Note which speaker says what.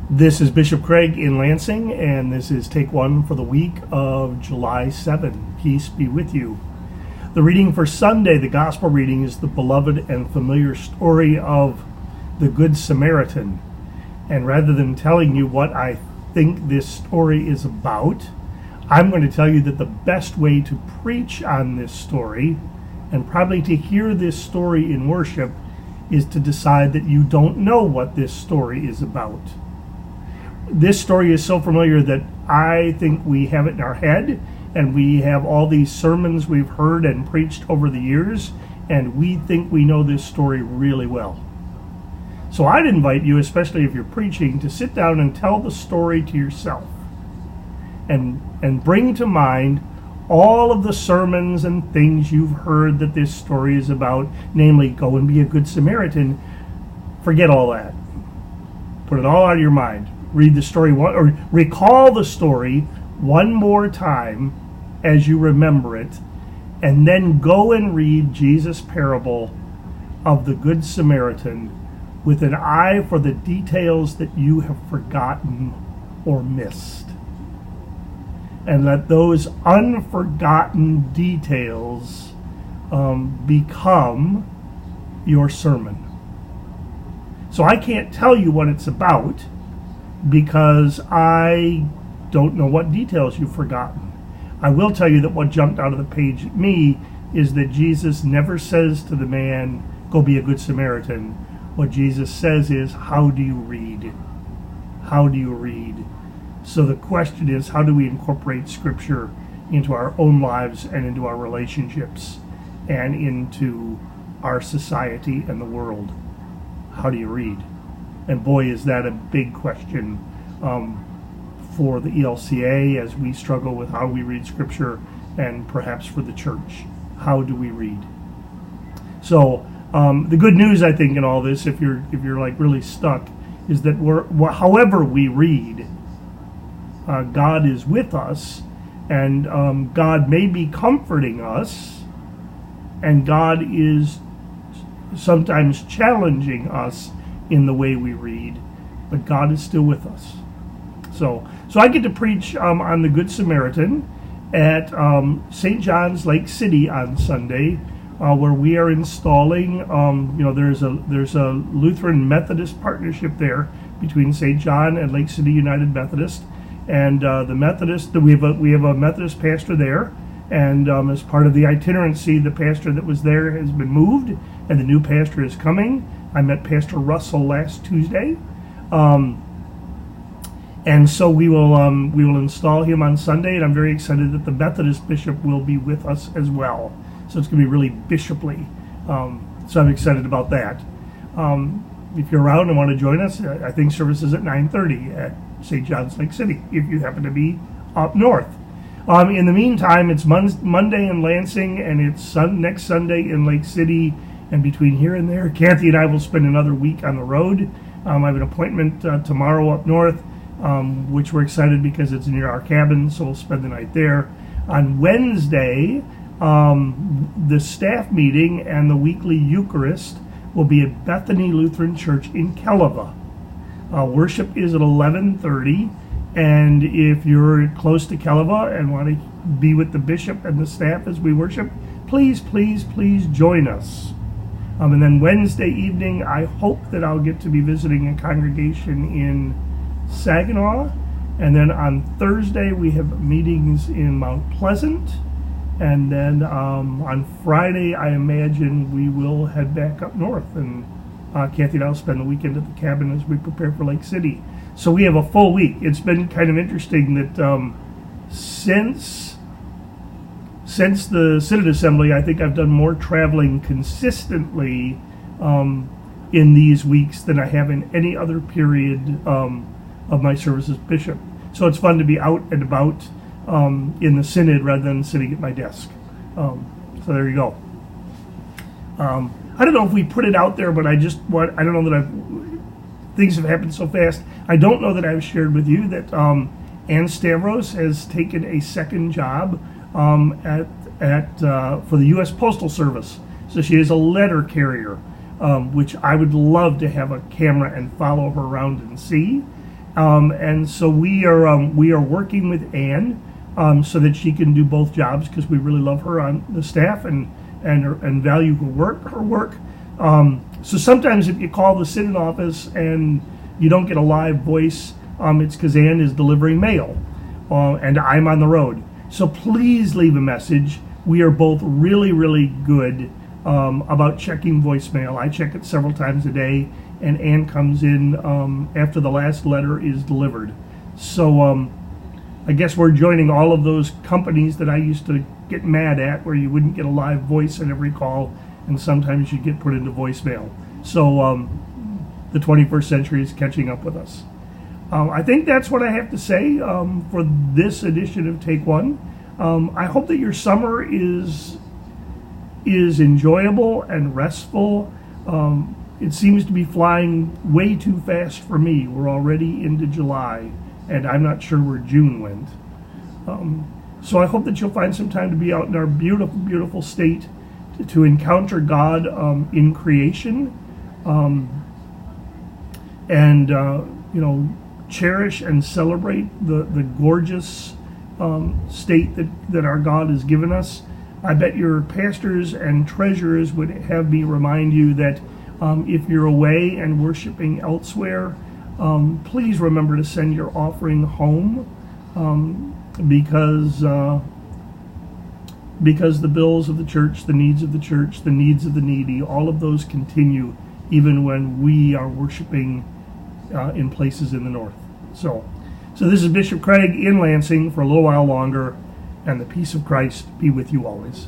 Speaker 1: This is Bishop Craig in Lansing, and this is Take One for the week of July 7. Peace be with you. The reading for Sunday, the Gospel reading, is the beloved and familiar story of the Good Samaritan. And rather than telling you what I think this story is about, I'm going to tell you that the best way to preach on this story, and probably to hear this story in worship, is to decide that you don't know what this story is about. This story is so familiar that I think we have it in our head, and we have all these sermons we've heard and preached over the years, and we think we know this story really well. So I'd invite you, especially if you're preaching, to sit down and tell the story to yourself, and bring to mind all of the sermons and things you've heard that this story is about, namely, go and be a good Samaritan. Forget all that. Put it all out of your mind. Read the story or recall the story one more time as you remember it, and then go and read Jesus' parable of the Good Samaritan with an eye for the details that you have forgotten or missed. And let those unforgotten details become your sermon. So I can't tell you what it's about, because I don't know what details you've forgotten. I will tell you that what jumped out of the page at me is that Jesus never says to the man, go be a good Samaritan. What Jesus says is, how do you read? How do you read? So the question is, how do we incorporate Scripture into our own lives and into our relationships and into our society and the world? How do you read? And boy, is that a big question for the ELCA as we struggle with how we read Scripture, and perhaps for the church. How do we read? So the good news, I think, in all this, if you're like really stuck, is that however we read, God is with us, and God may be comforting us, and God is sometimes challenging us in the way we read, but God is still with us. So I get to preach on the Good Samaritan at St. John's Lake City on Sunday, where we are installing. There's a Lutheran Methodist partnership there between St. John and Lake City United Methodist, and the Methodist. We have a Methodist pastor there, and as part of the itinerancy, the pastor that was there has been moved, and the new pastor is coming. I met Pastor Russell last Tuesday, and so we will install him on Sunday, and I'm very excited that the Methodist bishop will be with us as well. So it's going to be really bishoply. So I'm excited about that. If you're around and want to join us, I think service is at 9:30 at St. John's Lake City, if you happen to be up north. In the meantime, it's Monday in Lansing, and it's next Sunday in Lake City. And between here and there, Kathy and I will spend another week on the road. I have an appointment tomorrow up north, which we're excited because it's near our cabin, so we'll spend the night there. On Wednesday, the staff meeting and the weekly Eucharist will be at Bethany Lutheran Church in Kelowna. Worship is at 11:30, and if you're close to Kelowna and want to be with the bishop and the staff as we worship, please, please, please join us. And then Wednesday evening, I hope that I'll get to be visiting a congregation in Saginaw. And then on Thursday, we have meetings in Mount Pleasant. And then on Friday, I imagine we will head back up north. And Kathy and I will spend the weekend at the cabin as we prepare for Lake City. So we have a full week. It's been kind of interesting that since the Synod Assembly, I think I've done more traveling consistently in these weeks than I have in any other period of my service as bishop. So it's fun to be out and about in the Synod rather than sitting at my desk. So there you go. I don't know if we put it out there, but I don't know that things have happened so fast. I don't know that I've shared with you that Ann Stavros has taken a second job for the U.S. Postal Service. So she is a letter carrier, which I would love to have a camera and follow her around and see. And so we are working with Ann so that she can do both jobs, because we really love her on the staff and value her work. So sometimes if you call the sit-in office and you don't get a live voice, it's because Ann is delivering mail and I'm on the road. So please leave a message. We are both really, really good about checking voicemail. I check it several times a day, and Ann comes in after the last letter is delivered. So I guess we're joining all of those companies that I used to get mad at, where you wouldn't get a live voice in every call, and sometimes you get put into voicemail. So the 21st century is catching up with us. I think that's what I have to say for this edition of Take One. I hope that your summer is enjoyable and restful. It seems to be flying way too fast for me. We're already into July, and I'm not sure where June went. So I hope that you'll find some time to be out in our beautiful, beautiful state to encounter God in creation, and cherish and celebrate the gorgeous state that our God has given us. I bet your pastors and treasurers would have me remind you that if you're away and worshiping elsewhere, please remember to send your offering home, because the bills of the church, the needs of the church, the needs of the needy, all of those continue even when we are worshiping in places in the north. So this is Bishop Craig in Lansing for a little while longer, and the peace of Christ be with you always.